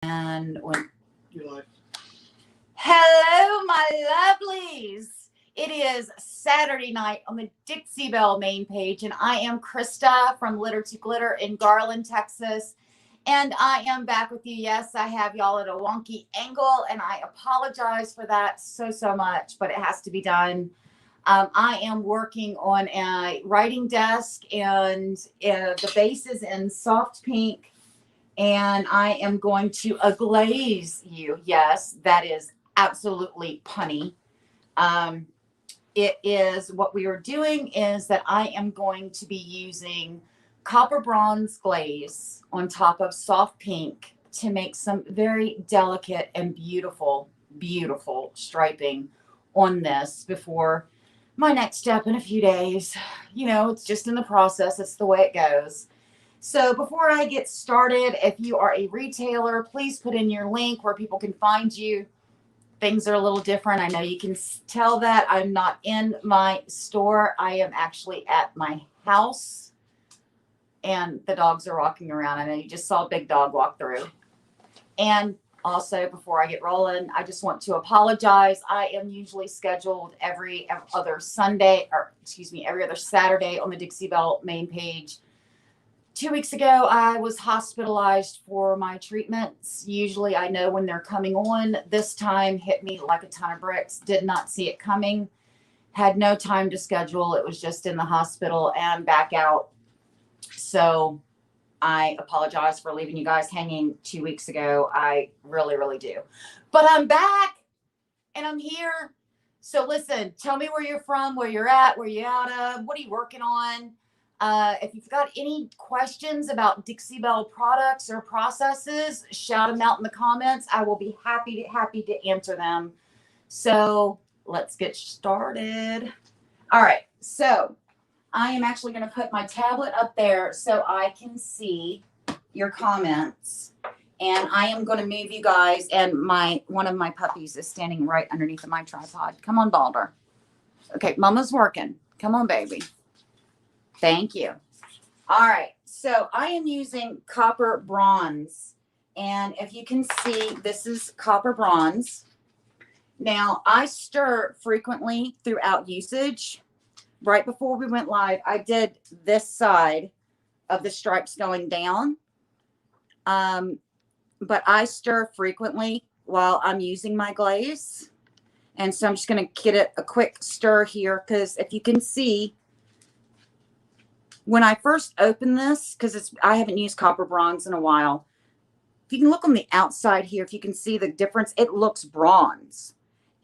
And when you're like, hello, my lovelies. It is Saturday night on the Dixie Belle main page, and I am Crysta from Litter to Glitter in Garland, Texas. And I am back with you. Yes, I have y'all at a wonky angle, and I apologize for that so much, but it has to be done. I am working on a writing desk, and the base is in soft pink, and I am going to A-GLAZE you. Yes, that is absolutely punny. It is, what we are doing is that I am going to be using Copper Bronze Glaze on top of soft pink to make some very delicate and beautiful striping on this before my next step in a few days. You know, it's just in the process. It's the way it goes. So before I get started, if you are a retailer, please put in your link where people can find you. Things are a little different. I know you can tell that I'm not in my store. I am actually at my house, and the dogs are walking around. I know you just saw a big dog walk through. And also, before I get rolling, I just want to apologize. I am usually scheduled every other Sunday, or excuse me, every other Saturday on the Dixie Belle main page. 2 weeks ago, I was hospitalized for my treatments. Usually I know when they're coming on. This time hit me like a ton of bricks. Did not see it coming. Had no time to schedule. It was just in the hospital and back out. So I apologize for leaving you guys hanging 2 weeks ago. I really do. But I'm back and I'm here. So listen, tell me where you're from, where you're at, where you're out of, what are you working on? If you've got any questions about Dixie Belle products or processes, shout them out in the comments. I will be happy to answer them. So let's get started. All right. So I am actually going to put my tablet up there so I can see your comments. And I am going to move you guys. And one of my puppies is standing right underneath my tripod. Come on, Balder. Okay, Mama's working. Come on, baby. Thank you. All right. So I am using Copper Bronze. And if you can see, this is Copper Bronze. Now, I stir frequently throughout usage. Right before we went live, I did this side of the stripes going down. But I stir frequently while I'm using my glaze. And so I'm just going to get it a quick stir here, because if you can see, when I first opened this, because I haven't used Copper Bronze in a while, if you can look on the outside here, if you can see the difference, it looks bronze.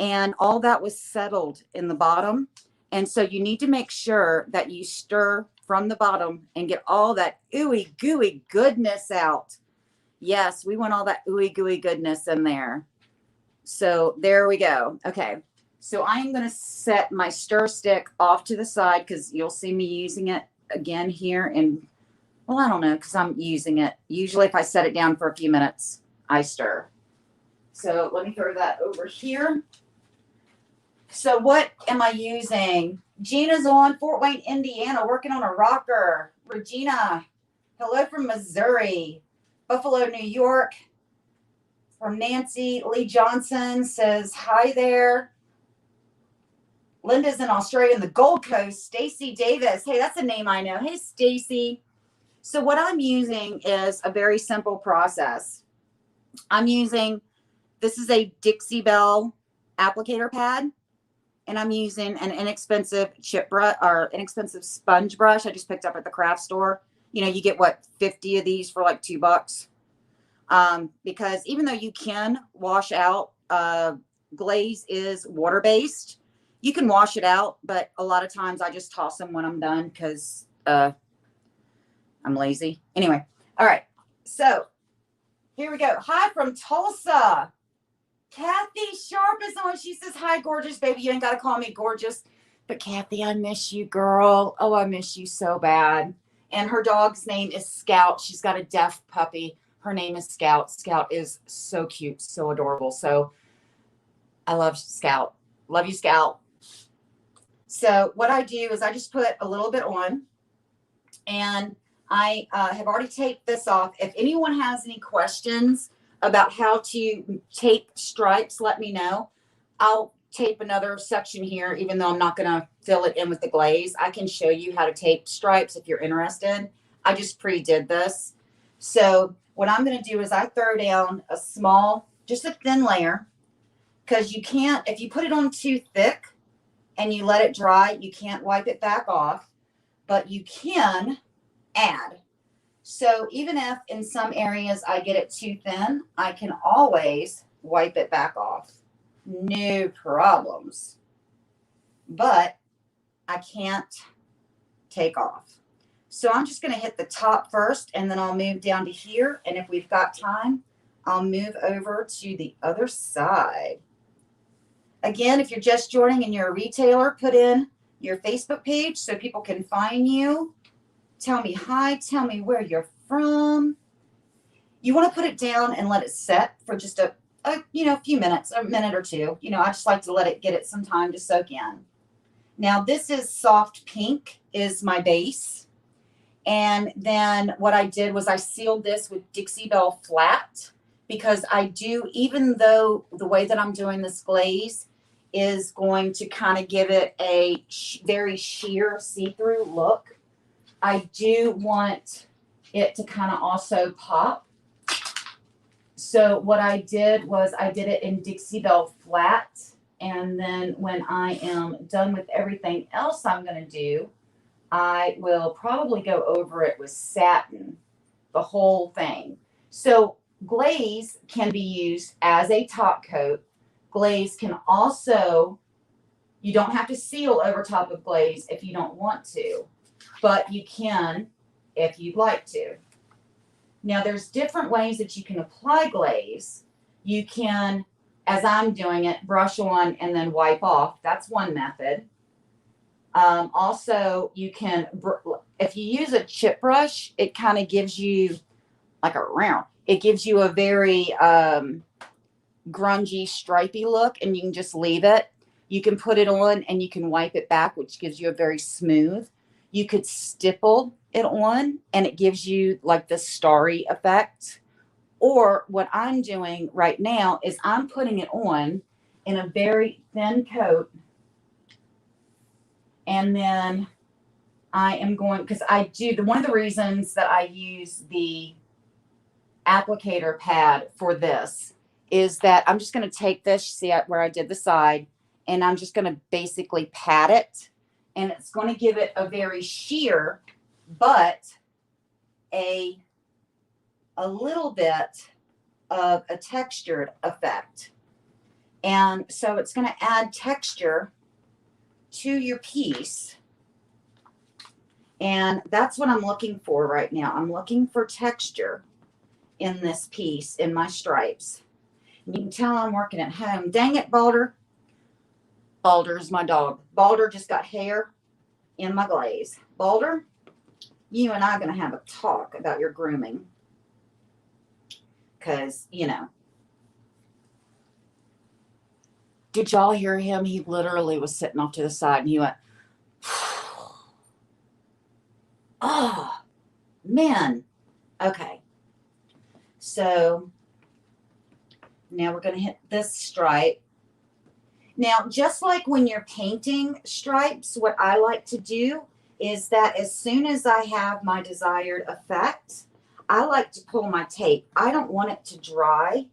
And all that was settled in the bottom. And so you need to make sure that you stir from the bottom and get all that ooey gooey goodness out. Yes, we want all that ooey gooey goodness in there. So there we go. Okay. So I am going to set my stir stick off to the side, because you'll see me using it again here. And well, I don't know, because I'm using it. Usually if I set it down for a few minutes, I stir. So let me throw that over here. So what am I using? Gina's on Fort Wayne, Indiana, working on a rocker. Regina, hello from Missouri. Buffalo, New York. From Nancy Lee Johnson, says hi there. Linda's in Australia in the Gold Coast. Stacy Davis. Hey, that's a name I know. Hey, Stacy. So what I'm using is a very simple process. This is a Dixie Belle applicator pad. And I'm using an inexpensive chip brush, or inexpensive sponge brush I just picked up at the craft store. You know, you get 50 of these for like $2. Because even though you can wash out, glaze is water-based. You can wash it out, but a lot of times I just toss them when I'm done, because I'm lazy. Anyway, all right. So here we go. Hi from Tulsa. Kathy Sharp is on. She says, hi, gorgeous baby. You ain't got to call me gorgeous. But Kathy, I miss you, girl. Oh, I miss you so bad. And her dog's name is Scout. She's got a deaf puppy. Her name is Scout. Scout is so cute, so adorable. So I love Scout. Love you, Scout. So what I do is I just put a little bit on, and I have already taped this off. If anyone has any questions about how to tape stripes, let me know. I'll tape another section here, even though I'm not going to fill it in with the glaze. I can show you how to tape stripes if you're interested. I just pre-did this. So what I'm going to do is I throw down a small, just a thin layer, because you can't, if you put it on too thick and you let it dry, you can't wipe it back off, but you can add. So even if in some areas I get it too thin, I can always wipe it back off. No problems. But I can't take off. So I'm just going to hit the top first, and then I'll move down to here. And if we've got time, I'll move over to the other side. Again, if you're just joining and you're a retailer, put in your Facebook page so people can find you. Tell me hi. Tell me where you're from. You want to put it down and let it set for just a few minutes, a minute or two. I just like to let it get some time to soak in. Now, this is soft pink is my base. And then what I did was I sealed this with Dixie Belle Flat, because I do, even though the way that I'm doing this glaze is going to kind of give it a very sheer see-through look, I do want it to kind of also pop. So what I did was I did it in Dixie Belle Flat. And then when I am done with everything else I'm going to do, I will probably go over it with satin, the whole thing. So glaze can be used as a top coat. Glaze can also, you don't have to seal over top of glaze if you don't want to, but you can if you'd like to. Now, there's different ways that you can apply glaze. You can, as I'm doing it, brush on and then wipe off. That's one method. Also, you can, if you use a chip brush, it kind of gives you like a round. It gives you a very grungy, stripy look, and you can just leave it. You can put it on and you can wipe it back, which gives you a very smooth. You could stipple it on and it gives you like the starry effect. Or what I'm doing right now is I'm putting it on in a very thin coat. And then I am going, because one of the reasons that I use the applicator pad for this is that I'm just going to take this, see where I did the side, and I'm just going to basically pat it. And it's going to give it a very sheer, but a little bit of a textured effect. And so it's going to add texture to your piece. And that's what I'm looking for right now. I'm looking for texture in this piece, in my stripes. And you can tell I'm working at home. Dang it, Balder. Balder's my dog. Balder just got hair in my glaze. Balder, you and I are going to have a talk about your grooming. Because, did y'all hear him? He literally was sitting off to the side and he went, oh, man. Okay. So now we're going to hit this stripe. Now, just like when you're painting stripes, what I like to do is that as soon as I have my desired effect, I like to pull my tape. I don't want it to dry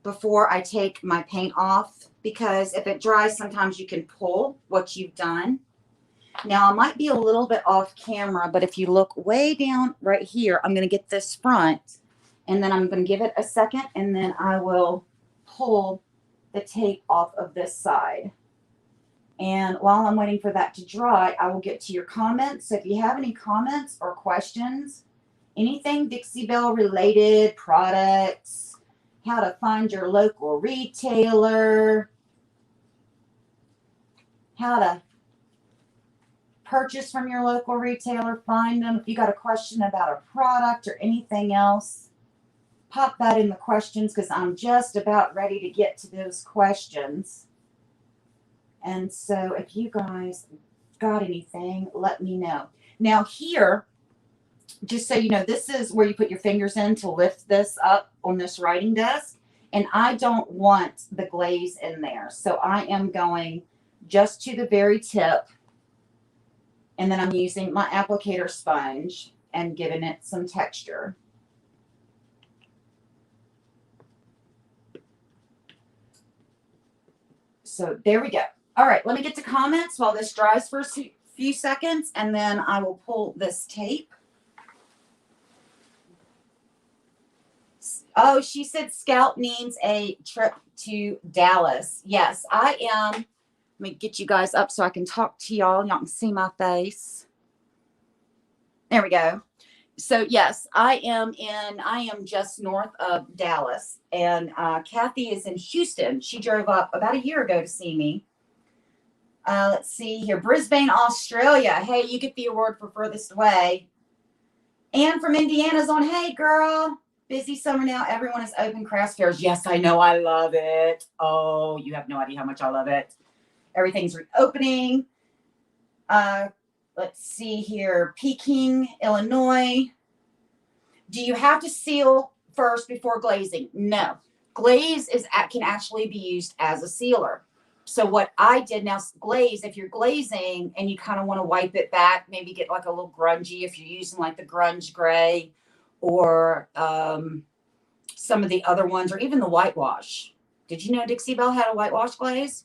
before I take my paint off, because if it dries, sometimes you can pull what you've done. Now, I might be a little bit off camera, but if you look way down right here, I'm going to get this front, and then I'm going to give it a second, and then I will pull the tape off of this side. And while I'm waiting for that to dry, I will get to your comments. So if you have any comments or questions, anything Dixie Belle related, products, how to find your local retailer, how to purchase from your local retailer, find them. If you got a question about a product or anything else, pop that in the questions, because I'm just about ready to get to those questions. And so if you guys got anything, let me know. Now here, just so you know, this is where you put your fingers in to lift this up on this writing desk. And I don't want the glaze in there. So I am going just to the very tip. And then I'm using my applicator sponge and giving it some texture. So there we go. All right, let me get to comments while this dries for a few seconds, and then I will pull this tape. Oh, she said Scout needs a trip to Dallas. Yes, I am. Let me get you guys up so I can talk to y'all. Y'all can see my face. There we go. So yes, I am just north of Dallas, and Kathy is in Houston. She drove up about a year ago to see me. Let's see here. Brisbane, Australia. Hey, you get the award for furthest away. Anne from Indiana's on. Hey, girl. Busy summer now. Everyone is open craft fairs. Yes, I know. I love it. Oh, you have no idea how much I love it. Everything's reopening. Let's see here. Peking, Illinois. Do you have to seal first before glazing? No. Glaze can actually be used as a sealer. So what I did now, glaze, if you're glazing and you kind of want to wipe it back, maybe get like a little grungy if you're using like the grunge gray or some of the other ones, or even the whitewash. Did you know Dixie Belle had a whitewash glaze?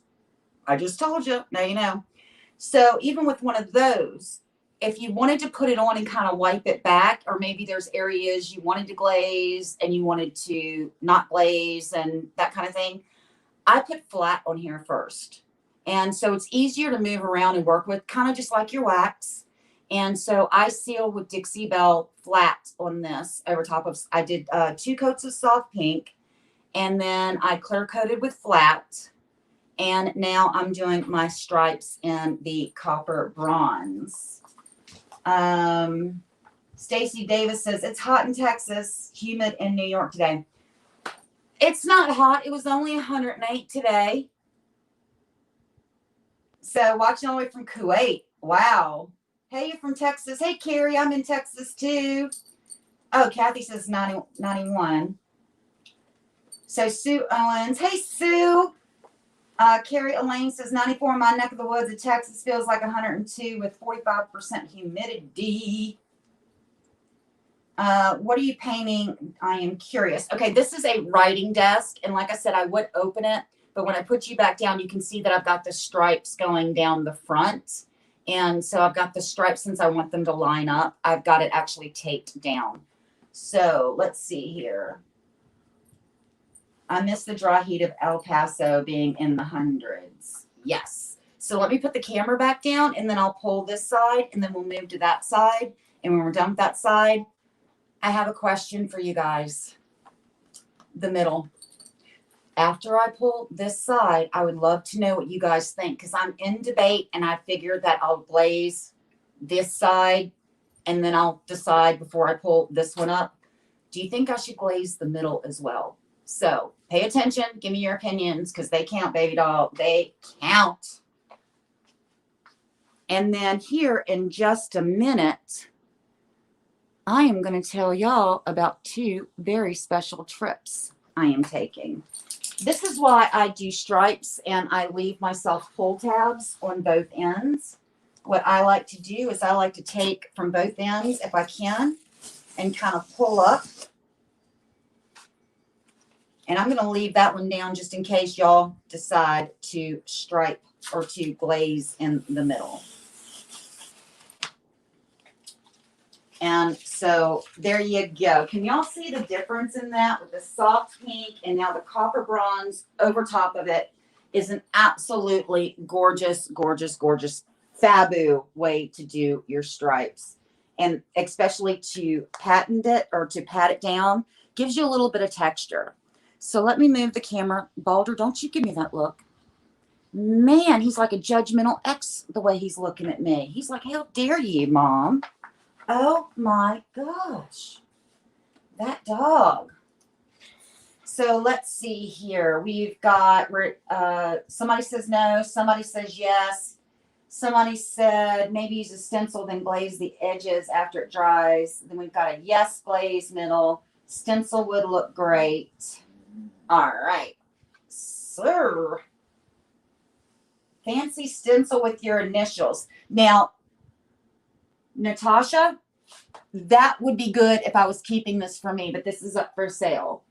I just told you. Now you know. So even with one of those, if you wanted to put it on and kind of wipe it back, or maybe there's areas you wanted to glaze and you wanted to not glaze and that kind of thing, I put flat on here first. And so it's easier to move around and work with, kind of just like your wax. And so I seal with Dixie Belle flat on this over top of, I did 2 coats of soft pink, and then I clear coated with flat. And now I'm doing my stripes in the copper bronze. Stacy Davis says, it's hot in Texas, humid in New York today. It's not hot. It was only 108 today. So watching all the way from Kuwait. Wow. Hey, you're from Texas. Hey, Carrie, I'm in Texas too. Oh, Kathy says 91. So Sue Owens. Hey, Sue. Carrie Elaine says 94 in my neck of the woods of Texas feels like 102 with 45% humidity. What are you painting? I am curious. Okay, this is a writing desk. And like I said, I would open it. But when I put you back down, you can see that I've got the stripes going down the front. And so I've got the stripes, since I want them to line up, I've got it actually taped down. So let's see here. I miss the dry heat of El Paso being in the hundreds. Yes. So let me put the camera back down, and then I'll pull this side, and then we'll move to that side. And when we're done with that side, I have a question for you guys. The middle. After I pull this side, I would love to know what you guys think, because I'm in debate, and I figured that I'll glaze this side, and then I'll decide before I pull this one up. Do you think I should glaze the middle as well? So pay attention. Give me your opinions, because they count, baby doll. They count. And then here in just a minute, I am going to tell y'all about 2 very special trips I am taking. This is why I do stripes, and I leave myself pull tabs on both ends. What I like to do is I like to take from both ends, if I can, and kind of pull up. And I'm going to leave that one down just in case y'all decide to stripe or to glaze in the middle. And so there you go. Can y'all see the difference in that with the soft pink and now the copper bronze over top of it is an absolutely gorgeous, gorgeous, gorgeous, fabu way to do your stripes. And especially to patent it or to pat it down, gives you a little bit of texture. So let me move the camera. Balder, don't you give me that look. Man, he's like a judgmental ex the way he's looking at me. He's like, how dare you, Mom? Oh my gosh, that dog. So let's see here. We've got, somebody says no, somebody says yes. Somebody said maybe use a stencil, then glaze the edges after it dries. Then we've got a yes glaze middle. Stencil would look great. All right. Sir. Fancy stencil with your initials. Now, Natasha, that would be good if I was keeping this for me, but this is up for sale.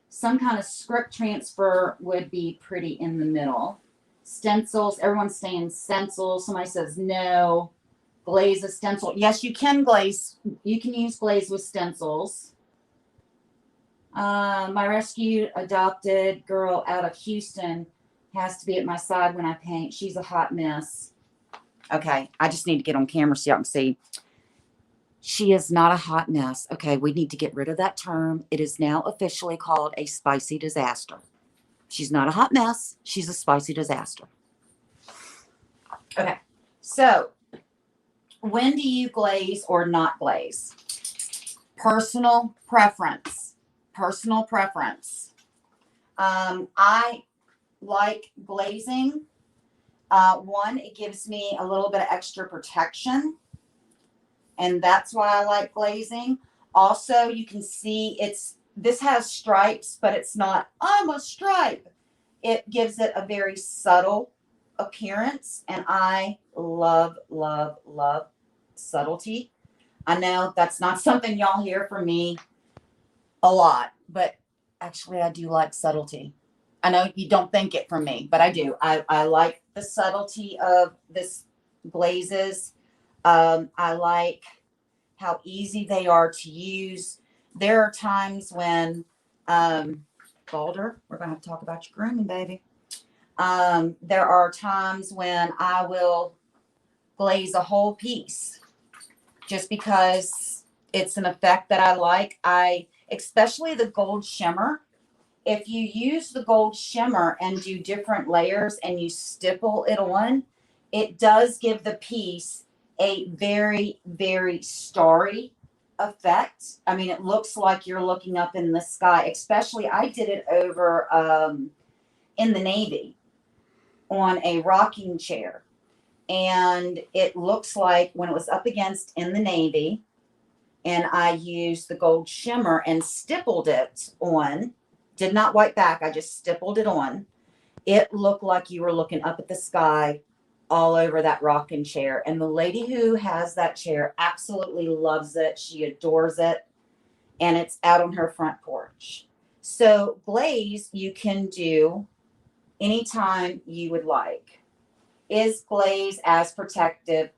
Some kind of script transfer would be pretty in the middle. Stencils, everyone's saying stencils. Somebody says no. Glaze a stencil. Yes, you can glaze. You can use glaze with stencils. My rescued adopted girl out of Houston has to be at my side when I paint. She's a hot mess. Okay, I just need to get on camera so y'all can see. She is not a hot mess. Okay, we need to get rid of that term. It is now officially called a spicy disaster. She's not a hot mess. She's a spicy disaster. Okay, so when do you glaze or not glaze? Personal preference. Personal preference. I like glazing. One, it gives me a little bit of extra protection, and that's why I like glazing. Also, you can see this has stripes, but it's not, I'm a stripe. It gives it a very subtle appearance, and I love, love, love subtlety. I know that's not something y'all hear from me a lot, but actually I do like subtlety. I know you don't think it from me, but I do. I like the subtlety of this glazes. I like how easy they are to use. There are times when, Balder, we're going to have to talk about your grooming, baby. There are times when I will glaze a whole piece just because it's an effect that I like. Especially the gold shimmer. If you use the gold shimmer and do different layers and you stipple it on, it does give the piece a very, very starry effect. I mean, it looks like you're looking up in the sky. Especially, I did it over in the Navy on a rocking chair. And it looks like when it was up against in the Navy, and I used the gold shimmer and stippled it on, did not wipe back, I just stippled it on. It looked like you were looking up at the sky all over that rocking chair. And the lady who has that chair absolutely loves it. She adores it. And it's out on her front porch. So glaze you can do anytime you would like. Is glaze as protective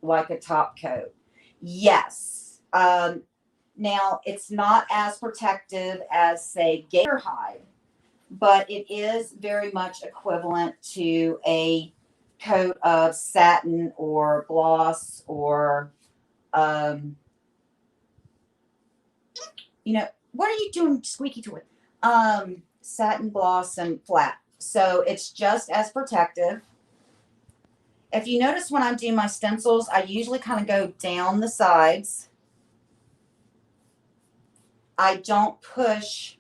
like a top coat? Yes. Now, it's not as protective as, say, gator hide, but it is very much equivalent to a coat of satin or gloss or, you know, what are you doing, squeaky toy? Satin, gloss, and flat. So it's just as protective. If you notice when I'm doing my stencils, I usually kind of go down the sides. I don't push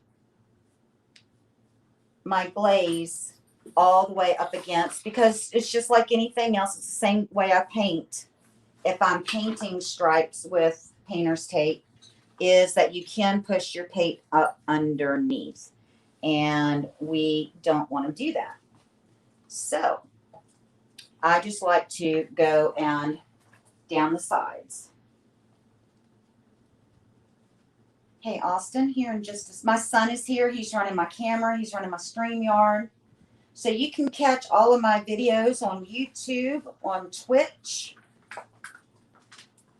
my glaze all the way up against, because it's just like anything else. It's the same way I paint. If I'm painting stripes with painter's tape, is that you can push your paint up underneath. And we don't want to do that. So I just like to go and down the sides. Hey, Austin, here in just my son is here. He's running my camera. He's running my StreamYard. So you can catch all of my videos on YouTube, on Twitch,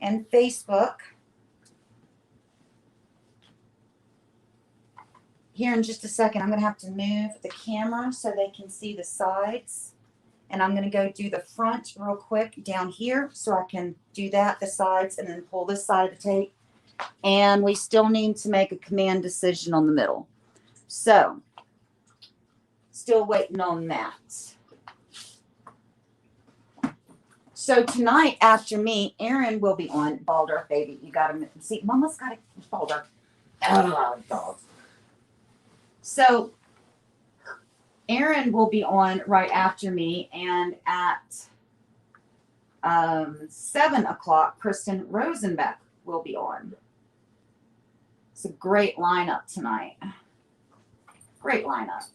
and Facebook. Here in just a second, I'm going to have to move the camera so they can see the sides. And I'm going to go do the front real quick down here so I can do that, the sides, and then pull this side of the tape. And we still need to make a command decision on the middle. So, still waiting on that. So tonight after me, Aaron will be on. Balder, baby, you got to see. Mama's got a Balder. Oh, dog. So Aaron will be on right after me, and at 7 o'clock, Kristen Rosenbeck will be on. It's a great lineup tonight. Great lineup.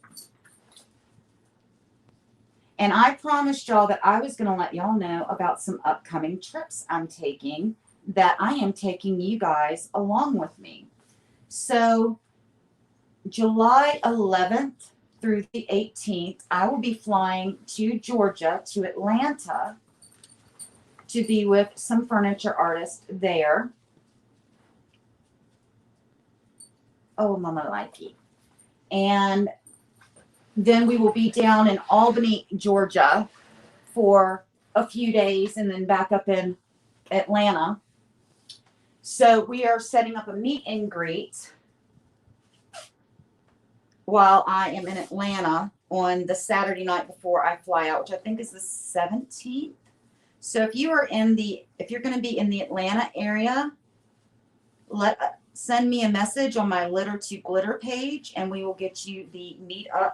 And I promised y'all that I was going to let y'all know about some upcoming trips I'm taking, that I am taking you guys along with me. So July 11th through the 18th, I will be flying to Georgia, to Atlanta, to be with some furniture artists there. Oh, Mama Likey. And then we will be down in Albany, Georgia for a few days and then back up in Atlanta. So we are setting up a meet and greet while I am in Atlanta on the Saturday night before I fly out, which I think is the 17th. So if you're going to be in the Atlanta area, send me a message on my Litter to Glitter page, and we will get you the meetup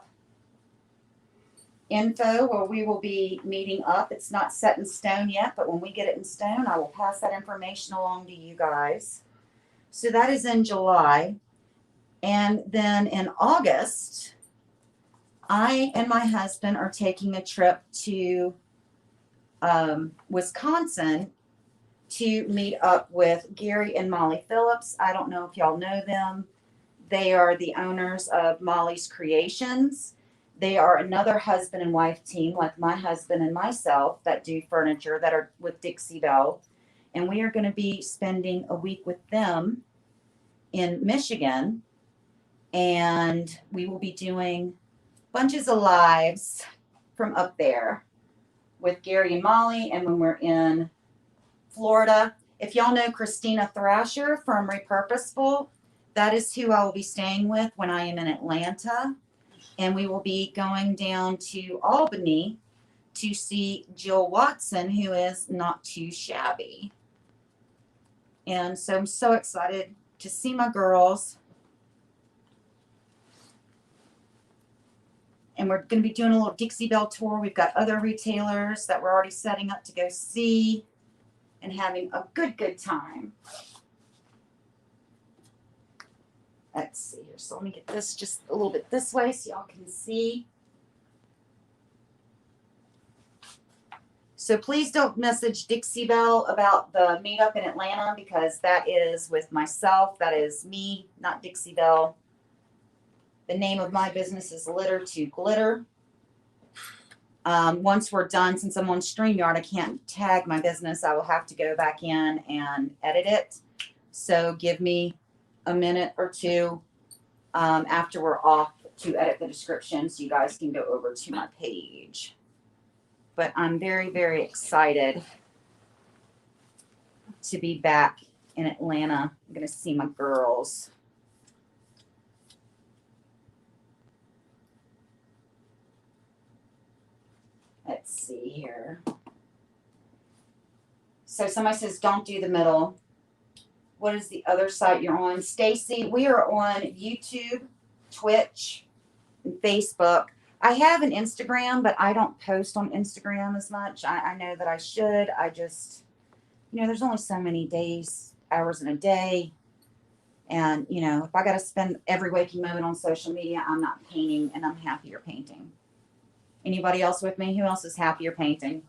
info where we will be meeting up. It's not set in stone yet, but when we get it in stone, I will pass that information along to you guys. So that is in July. And then in August, I and my husband are taking a trip to Wisconsin to meet up with Gary and Molly Phillips. I don't know if y'all know them. They are the owners of Molly's Creations. They are another husband and wife team, like my husband and myself, that do furniture, that are with Dixie Belle. And we are going to be spending a week with them in Michigan. And we will be doing bunches of lives from up there with Gary and Molly. And when we're in Florida, if y'all know Christina Thrasher from Repurposeful, that is who I will be staying with when I am in Atlanta. And we will be going down to Albany to see Jill Watson, who is Not Too Shabby. And so I'm so excited to see my girls. And we're going to be doing a little Dixie Belle tour. We've got other retailers that we're already setting up to go see and having a good time. Let's see here. So let me get this just a little bit this way so y'all can see. So please don't message Dixie Belle about the meetup in Atlanta, because that is with myself. That is me, not Dixie Belle. The name of my business is Litter to Glitter. Once we're done, since I'm on StreamYard, I can't tag my business. I will have to go back in and edit it. So give me a minute or two after we're off to edit the description so you guys can go over to my page. But I'm very excited to be back in Atlanta. I'm going to see my girls. Let's see here. So somebody says, don't do the middle. What is the other site you're on? Stacy, we are on YouTube, Twitch, and Facebook. I have an Instagram, but I don't post on Instagram as much. I know that I should. I just, there's only so many days, hours in a day. And, if I got to spend every waking moment on social media, I'm not painting, and I'm happier painting. Anybody else with me? Who else is happier painting?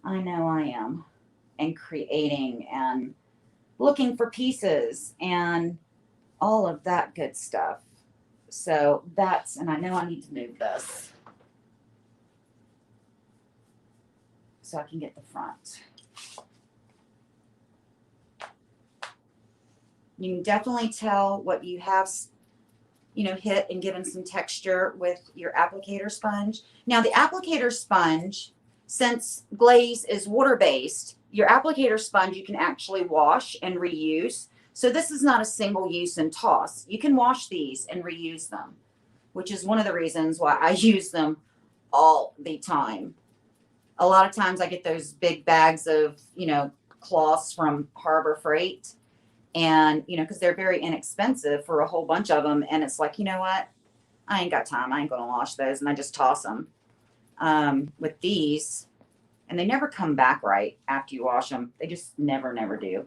I know I am. And creating and looking for pieces and all of that good stuff. So and I know I need to move this so I can get the front. You can definitely tell what you have, hit and given some texture with your applicator sponge. Now the applicator sponge, since glaze is water-based, your applicator sponge you can actually wash and reuse. So this is not a single use and toss. You can wash these and reuse them, which is one of the reasons why I use them all the time. A lot of times I get those big bags of, cloths from Harbor Freight, and, because they're very inexpensive for a whole bunch of them. And it's like, you know what? I ain't got time. I ain't going to wash those. And I just toss them. with these, and they never come back right after you wash them. They just never do.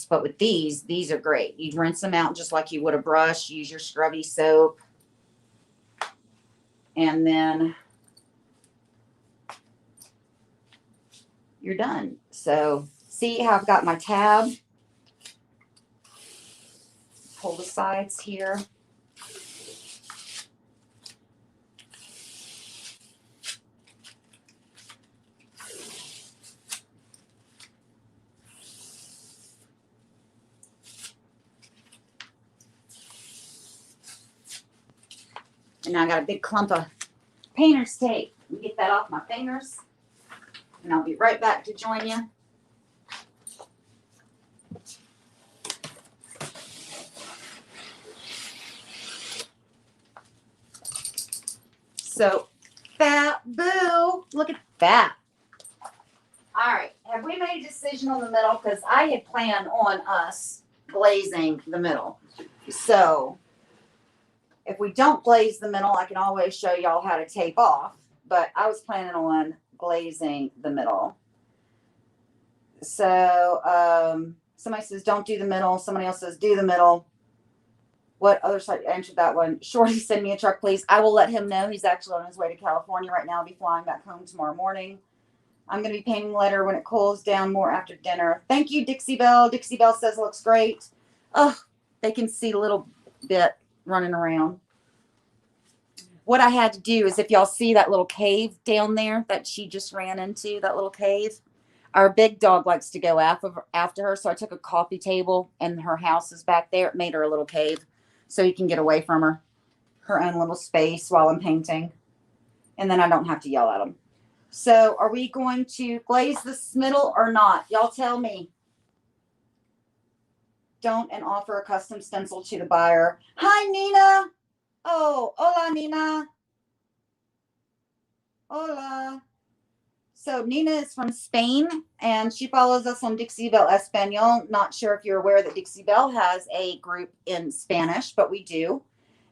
But with these are great. You rinse them out just like you would a brush. Use your scrubby soap. And then you're done. So see how I've got my tab? Pull the sides here. And now I got a big clump of painter's tape. Let me get that off my fingers. And I'll be right back to join you. So, boo, look at that. All right, have we made a decision on the middle? Because I had planned on us glazing the middle. So, if we don't glaze the middle, I can always show y'all how to tape off. But I was planning on glazing the middle. So, somebody says don't do the middle. Somebody else says do the middle. What other side answered that one? Shorty, send me a truck, please. I will let him know. He's actually on his way to California right now. I'll be flying back home tomorrow morning. I'm going to be painting later when it cools down more after dinner. Thank you, Dixie Belle. Dixie Belle says it looks great. Oh, they can see a little bit running around. What I had to do is, if y'all see that little cave down there that she just ran into, that little cave, our big dog likes to go after her. So I took a coffee table, and her house is back there. It made her a little cave so you can get away from her own little space while I'm painting. And then I don't have to yell at them. So are we going to glaze this middle or not? Y'all tell me. Don't and offer a custom stencil to the buyer. Hi, Nina. Oh, hola, Nina. Hola. So Nina is from Spain, and she follows us on Dixie Belle Espanol. Not sure if you're aware that Dixie Belle has a group in Spanish, but we do.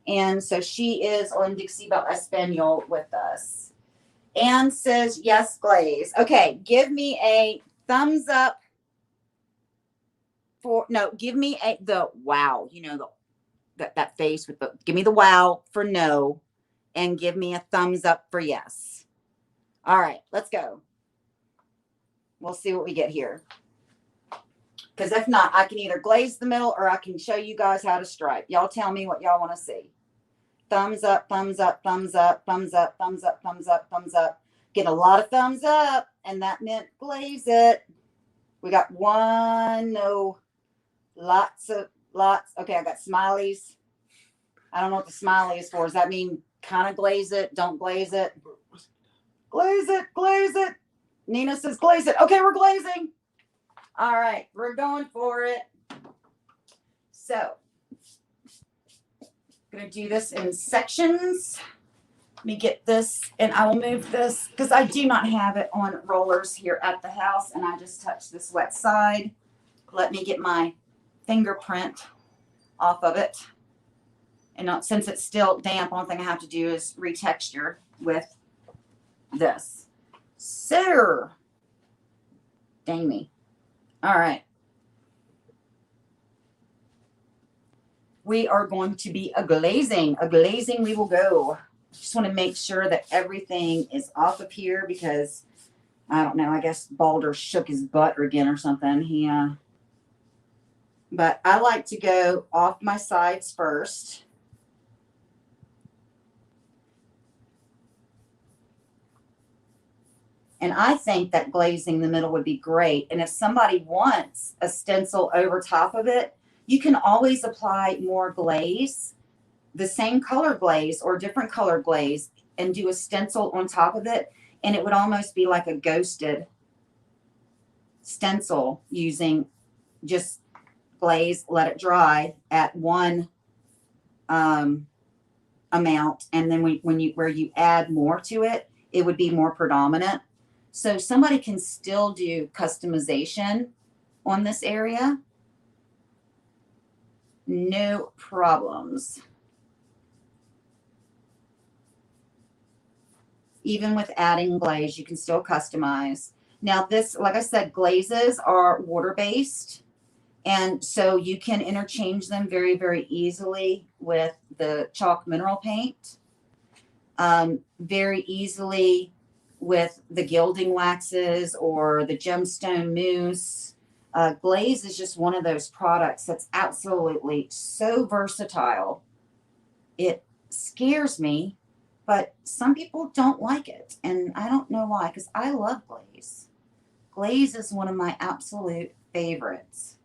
And so she is on Dixie Belle Espanol with us. Anne says, yes, glaze. Okay, give me a thumbs up for, no, give me the wow. You know, that face with the, give me the wow for no, and give me a thumbs up for yes. All right, let's go. We'll see what we get here. Because if not, I can either glaze the middle or I can show you guys how to stripe. Y'all tell me what y'all want to see. Thumbs up, thumbs up, thumbs up, thumbs up, thumbs up, thumbs up, thumbs up. Get a lot of thumbs up, and that meant glaze it. We got one, no, lots. Okay, I got smileys. I don't know what the smiley is for. Does that mean kind of glaze it, don't glaze it? Glaze it, glaze it. Nina says glaze it. Okay, we're glazing. All right, we're going for it. So, I'm going to do this in sections. Let me get this, and I will move this because I do not have it on rollers here at the house, and I just touched this wet side. Let me get my fingerprint off of it. And not, since it's still damp, only thing I have to do is retexture with this. So, dang me. All right. We are going to be a glazing. A glazing we will go. Just want to make sure that everything is off of here because, I don't know, I guess Balder shook his butt again or something. But I like to go off my sides first. And I think that glazing the middle would be great. And if somebody wants a stencil over top of it, you can always apply more glaze, the same color glaze or different color glaze, and do a stencil on top of it. And it would almost be like a ghosted stencil using just glaze, let it dry at one amount. And then where you add more to it, it would be more predominant. So somebody can still do customization on this area. No problems. Even with adding glaze, you can still customize. Now this, like I said, glazes are water-based. And so you can interchange them very, very easily with the chalk mineral paint. Very easily with the gilding waxes or the gemstone mousse. Glaze is just one of those products that's absolutely so versatile. It scares me, but some people don't like it. And I don't know why, because I love glaze. Glaze is one of my absolute favorites.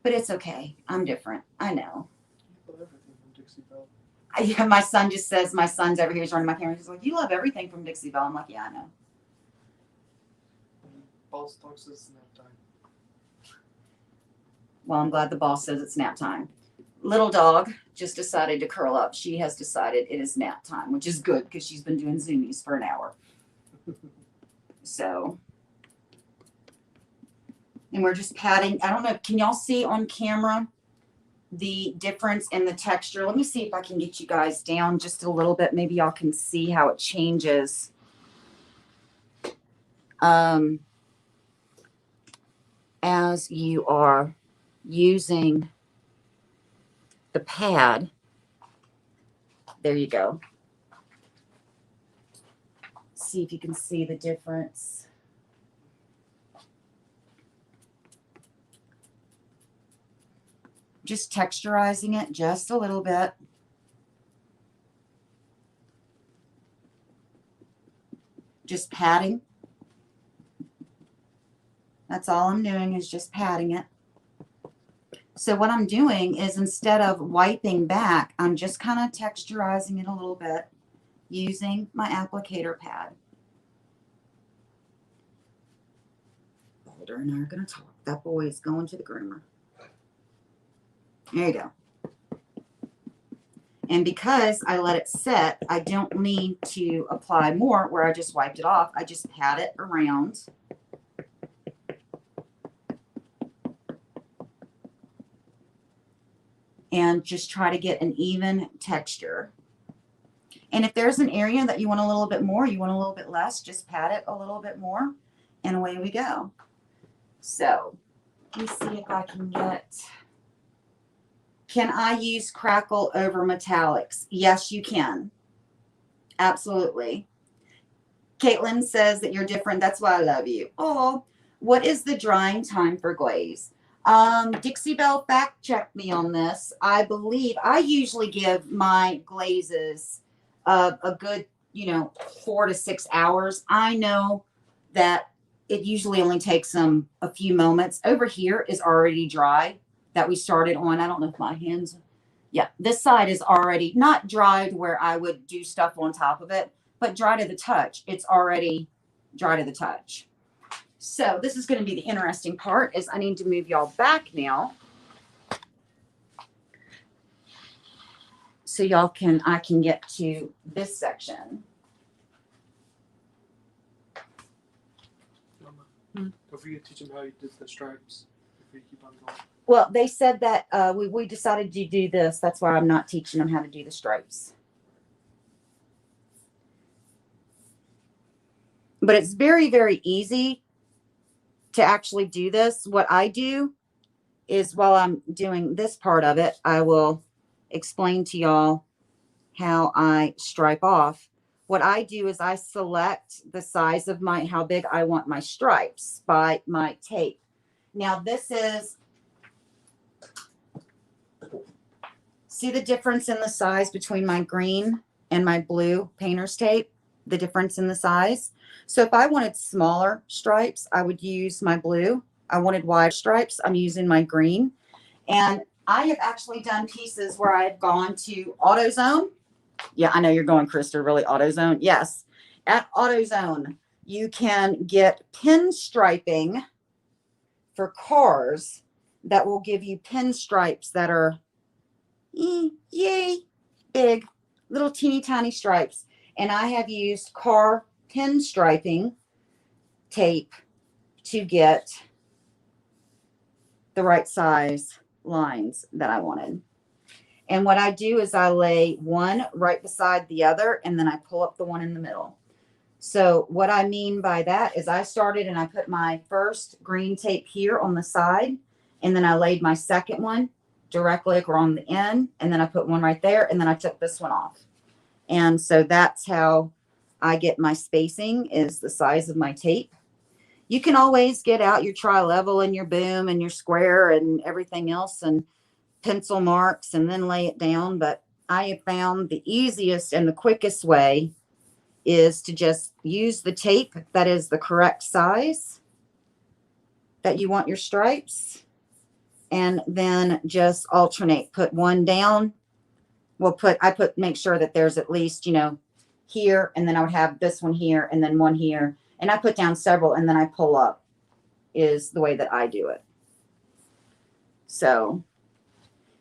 But it's okay. I'm different. I know. You love everything from Dixie Belle. Yeah, my son just says, my son's over here, he's running my camera. He's like, you love everything from Dixie Belle. I'm like, yeah, I know. Boss talks is nap time. Well, I'm glad the boss says it's nap time. Little dog just decided to curl up. She has decided it is nap time, which is good because she's been doing Zoomies for an hour. So, and we're just patting. I don't know. Can y'all see on camera the difference in the texture? Let me see if I can get you guys down just a little bit. Maybe y'all can see how it changes. As you are using the pad, there you go. See if you can see the difference. Just texturizing it just a little bit. Just patting. That's all I'm doing is just patting it. So what I'm doing is instead of wiping back, I'm just kind of texturizing it a little bit using my applicator pad. Boulder and I are going to talk. That boy is going to the groomer. There you go. And because I let it set, I don't need to apply more where I just wiped it off. I just pat it around. And just try to get an even texture. And if there's an area that you want a little bit more, you want a little bit less, just pat it a little bit more, and away we go. So, let me see if I can get... Can I use crackle over metallics? Yes, you can. Absolutely. Caitlin says that you're different. That's why I love you. Oh, what is the drying time for glaze? Dixie Belle fact checked me on this. I believe I usually give my glazes a good, 4 to 6 hours. I know that it usually only takes them a few moments. Over here is already dry that we started on. I don't know if my hands, yeah, this side is already not dried where I would do stuff on top of it, but dry to the touch. It's already dry to the touch. So this is going to be the interesting part is I need to move y'all back now. So y'all can, I can get to this section. Don't forget to teach them how you did the stripes before you keep on going. Well, they said that we decided to do this. That's why I'm not teaching them how to do the stripes. But it's very, very easy to actually do this. What I do is while I'm doing this part of it, I will explain to y'all how I stripe off. What I do is I select the size of how big I want my stripes by my tape. Now this is, see the difference in the size between my green and my blue painter's tape? The difference in the size. So if I wanted smaller stripes, I would use my blue. I wanted wide stripes, I'm using my green. And I have actually done pieces where I've gone to AutoZone. Yeah, I know you're going, Crysta, really AutoZone? Yes. At AutoZone, you can get pin striping for cars that will give you pin stripes that are yay big, little teeny tiny stripes. And I have used car pin striping tape to get the right size lines that I wanted. And what I do is I lay one right beside the other, and then I pull up the one in the middle. So what I mean by that is I started and I put my first green tape here on the side, and then I laid my second one directly on the end, and then I put one right there, and then I took this one off. And so that's how I get my spacing, is the size of my tape. You can always get out your tri-level and your boom and your square and everything else and pencil marks and then lay it down. But I have found the easiest and the quickest way is to just use the tape that is the correct size that you want your stripes, and then just alternate. Put one down. Well, make sure that there's at least, you know, here, and then I would have this one here and then one here. And I put down several and then I pull up, is the way that I do it. So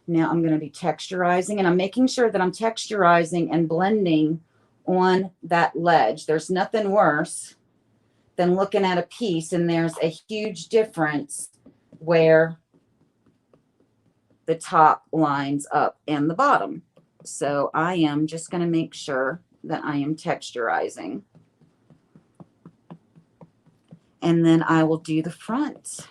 now I'm going to be texturizing, and I'm making sure that I'm texturizing and blending on that ledge. There's nothing worse than looking at a piece and there's a huge difference where the top lines up and the bottom. So I am just going to make sure that I am texturizing. And then I will do the front.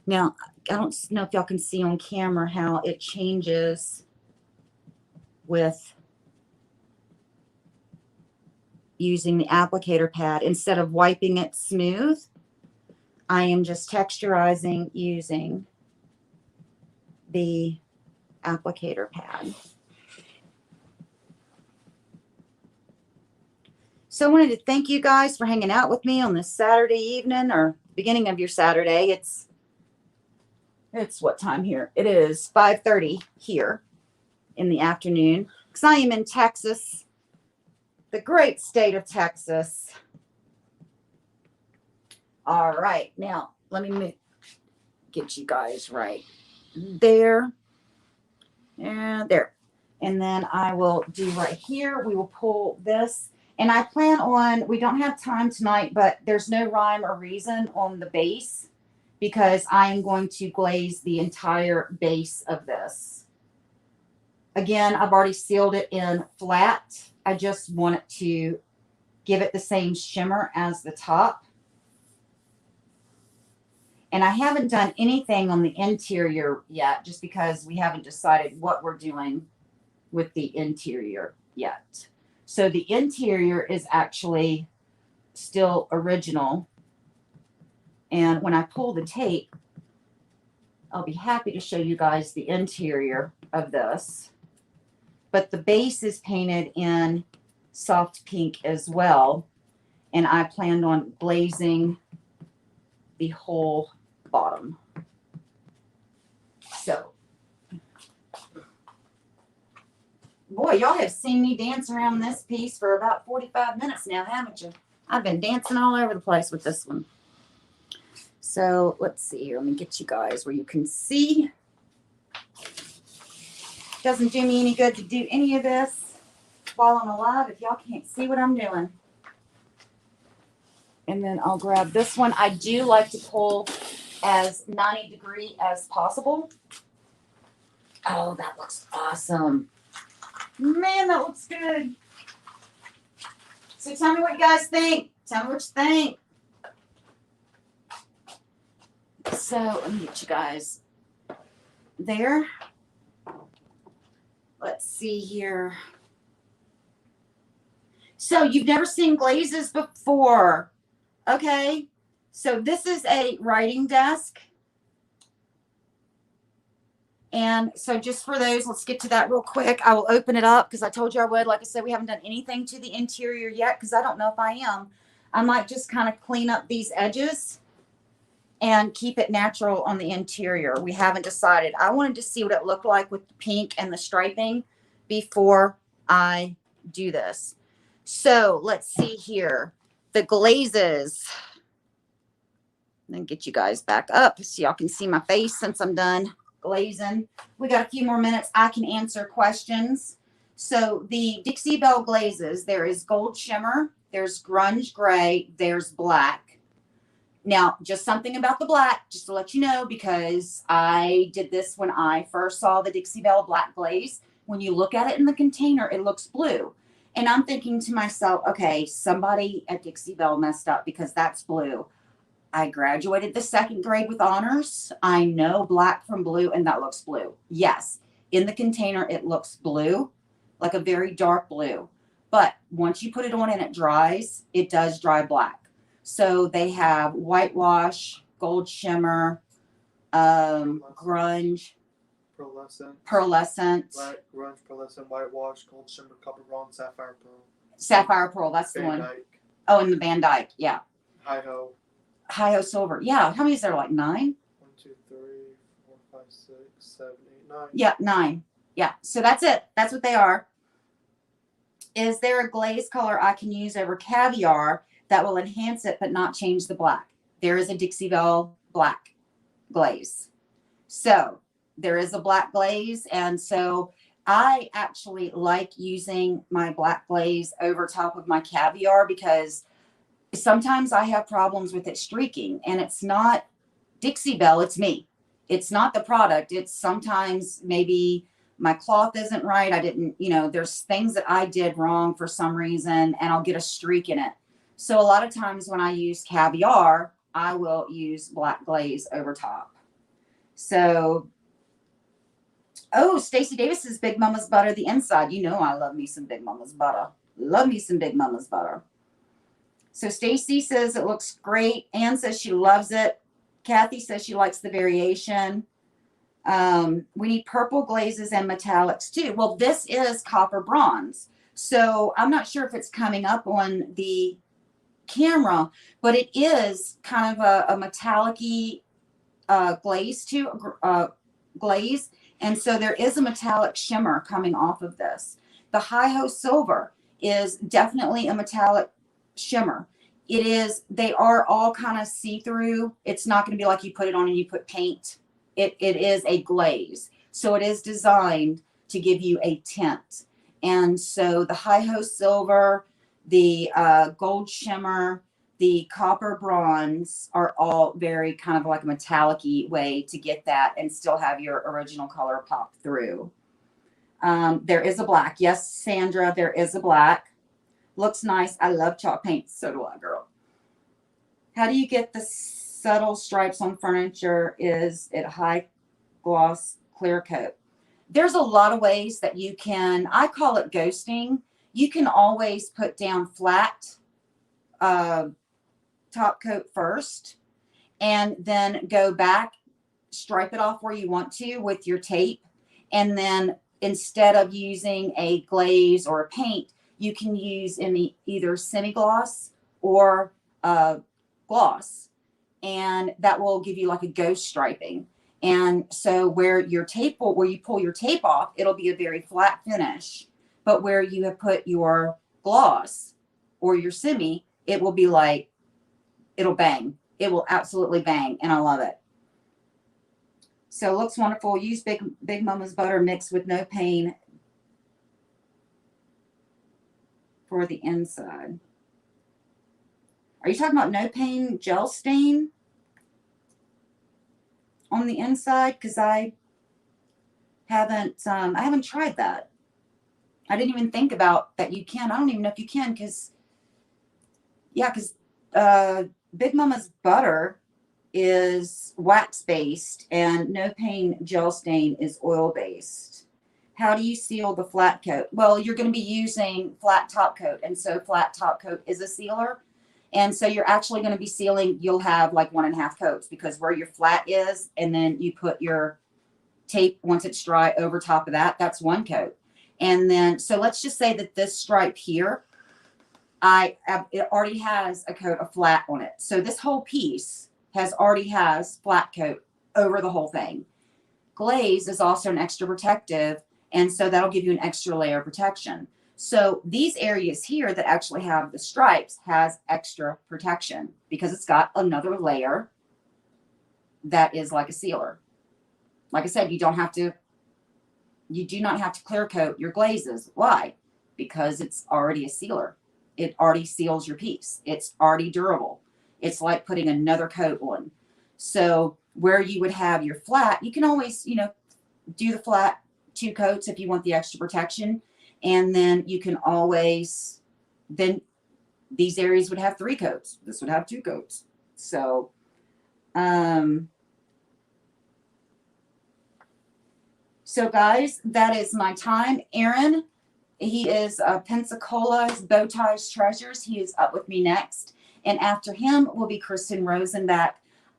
Now, I don't know if y'all can see on camera how it changes with using the applicator pad. Instead of wiping it smooth, I am just texturizing using the applicator pad. So I wanted to thank you guys for hanging out with me on this Saturday evening, or beginning of your Saturday. It's what time here? It is 5:30 here in the afternoon, because I am in Texas, the great state of Texas. All right, now let me get you guys right there and there. And then I will do right here. We will pull this. And I plan on, we don't have time tonight, but there's no rhyme or reason on the base, because I am going to glaze the entire base of this. Again, I've already sealed it in flat. I just want it to give it the same shimmer as the top. And I haven't done anything on the interior yet, just because we haven't decided what we're doing with the interior yet. So the interior is actually still original. And when I pull the tape, I'll be happy to show you guys the interior of this. But the base is painted in soft pink as well. And I planned on glazing the whole bottom. So, boy, y'all have seen me dance around this piece for about 45 minutes now, haven't you? I've been dancing all over the place with this one. So let's see here. Let me get you guys where you can see. Doesn't do me any good to do any of this while I'm alive if y'all can't see what I'm doing. And then I'll grab this one. I do like to pull as 90-degree as possible. Oh, that looks awesome. Man, that looks good. So tell me what you guys think. Tell me what you think. So let me get you guys there. Let's see here. So you've never seen glazes before. Okay. So this is a writing desk. And so just for those, let's get to that real quick. I will open it up because I told you I would. Like I said, we haven't done anything to the interior yet because I don't know if I am. I might just kind of clean up these edges and keep it natural on the interior. We haven't decided. I wanted to see what it looked like with the pink and the striping before I do this. So let's see here. The glazes. Then get you guys back up so y'all can see my face since I'm done glazing. We got a few more minutes. I can answer questions. So the Dixie Belle glazes, there is gold shimmer, there's grunge gray, there's black. Now, just something about the black, just to let you know, because I did this when I first saw the Dixie Belle Black Glaze. When you look at it in the container, it looks blue. And I'm thinking to myself, okay, somebody at Dixie Belle messed up because that's blue. I graduated the 2nd grade with honors. I know black from blue, and that looks blue. Yes, in the container, it looks blue, like a very dark blue. But once you put it on and it dries, it does dry black. So they have whitewash, gold shimmer, grunge, pearlescent, black, grunge, pearlescent, whitewash, gold shimmer, copper bronze, sapphire pearl. Sapphire pearl, that's the Van one. Dyke. Oh, and the Van Dyke, yeah. Hi-ho. Hi-ho silver. Yeah, how many is there? Like 9? 1, 2, 3, 4, 5, 6, 7, 8, 9. Yeah, 9. Yeah, so that's it. That's what they are. Is there a glaze color I can use over caviar that will enhance it but not change the black? There is a Dixie Belle Black Glaze. So there is a black glaze, and so I actually like using my black glaze over top of my caviar because sometimes I have problems with it streaking, and it's not Dixie Belle, it's me. It's not the product. It's sometimes maybe my cloth isn't right. I didn't, there's things that I did wrong for some reason, and I'll get a streak in it. So a lot of times when I use caviar, I will use black glaze over top. So, oh, Stacey Davis's Big Mama's Butter, the inside. You know I love me some Big Mama's Butter. Love me some Big Mama's Butter. So Stacy says it looks great. Anne says she loves it. Kathy says she likes the variation. We need purple glazes and metallics too. Well, this is copper bronze. So I'm not sure if it's coming up on the camera, but it is kind of a metallic-y glaze too, glaze. And so there is a metallic shimmer coming off of this. The Hi-Ho Silver is definitely a metallic shimmer. It is, they are all kind of see-through. It's not going to be like you put it on and you put paint. It is a glaze. So it is designed to give you a tint. And so the Hi-Ho Silver, the gold shimmer, the copper bronze are all very kind of like a metallic-y way to get that and still have your original color pop through. There is a black. Yes, Sandra, there is a black. Looks nice. I love chalk paint. So do I, girl. How do you get the subtle stripes on furniture? Is it high gloss clear coat? There's a lot of ways that you can, I call it ghosting. You can always put down flat top coat first and then go back, stripe it off where you want to with your tape. And then instead of using a glaze or a paint, you can use either semi-gloss or gloss, and that will give you like a ghost striping. And so where you pull your tape off, it'll be a very flat finish, but where you have put your gloss or your semi, it will be like, it'll bang. It will absolutely bang, and I love it. So it looks wonderful. Use Big Mama's Butter mixed with No Pain for the inside. Are you talking about No Pain gel stain on the inside? Because I haven't tried that. I didn't even think about that you can. I don't even know if you can because Big Mama's Butter is wax based and No Pain gel stain is oil based. How do you seal the flat coat? Well, you're going to be using flat top coat, and so flat top coat is a sealer. And so you're actually going to be sealing, you'll have like 1.5 coats because where your flat is, and then you put your tape once it's dry over top of that, that's 1 coat. And then, so let's just say that this stripe here, it already has a coat of flat on it. So this whole piece already has flat coat over the whole thing. Glaze is also an extra protective, and so that'll give you an extra layer of protection. So these areas here that actually have the stripes has extra protection because it's got another layer that is like a sealer. Like I said, you do not have to clear coat your glazes. Why? Because it's already a sealer. It already seals your piece. It's already durable. It's like putting another coat on. So where you would have your flat, you can always, you know, do the flat 2 coats if you want the extra protection. And then you can always, then these areas would have 3 coats. This would have 2 coats. So, so guys, that is my time. Aaron, he is Pensacola's Bow Ties Treasures. He is up with me next. And after him will be Kristen Rosenbach.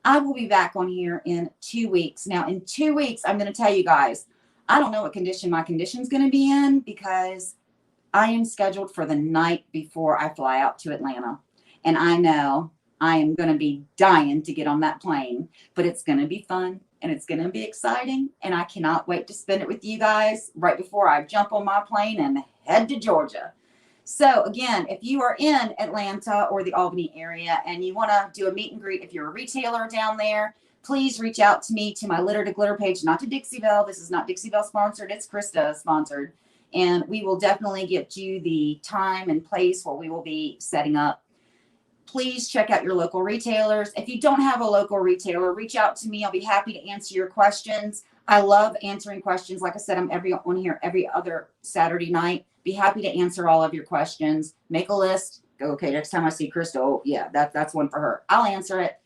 I will be back on here in 2 weeks. Now, in 2 weeks, I'm going to tell you guys, I don't know what condition my condition's going to be in because I am scheduled for the night before I fly out to Atlanta. And I know I am going to be dying to get on that plane, but it's going to be fun and it's going to be exciting. And I cannot wait to spend it with you guys right before I jump on my plane and head to Georgia. So again, if you are in Atlanta or the Albany area and you want to do a meet and greet, if you're a retailer down there, please reach out to me, to my Litter to Glitter page, not to Dixie Belle. This is not Dixie Belle sponsored. It's Crysta sponsored. And we will definitely get you the time and place where we will be setting up. Please check out your local retailers. If you don't have a local retailer, reach out to me. I'll be happy to answer your questions. I love answering questions. Like I said, I'm on here every other Saturday night. Be happy to answer all of your questions. Make a list. Go, okay, next time I see Crysta, oh, yeah, that's one for her. I'll answer it.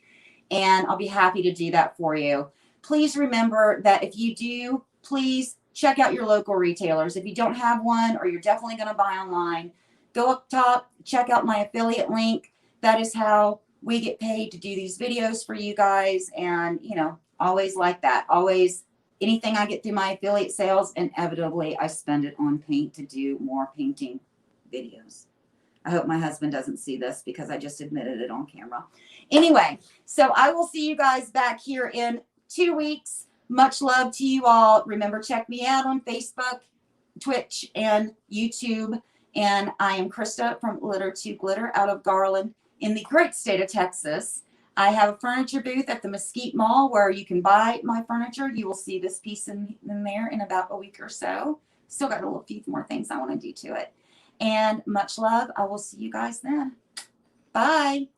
And I'll be happy to do that for you. Please remember that if you do, please check out your local retailers. If you don't have one or you're definitely going to buy online, go up top, check out my affiliate link. That is how we get paid to do these videos for you guys. And, you know, always like that. Always, anything I get through my affiliate sales, inevitably I spend it on paint to do more painting videos. I hope my husband doesn't see this because I just admitted it on camera. Anyway, so I will see you guys back here in 2 weeks. Much love to you all. Remember, check me out on Facebook, Twitch, and YouTube. And I am Crysta from Litter to Glitter out of Garland in the great state of Texas. I have a furniture booth at the Mesquite Mall where you can buy my furniture. You will see this piece in there in about a week or so. Still got a few more things I want to do to it. And much love. I will see you guys then. Bye.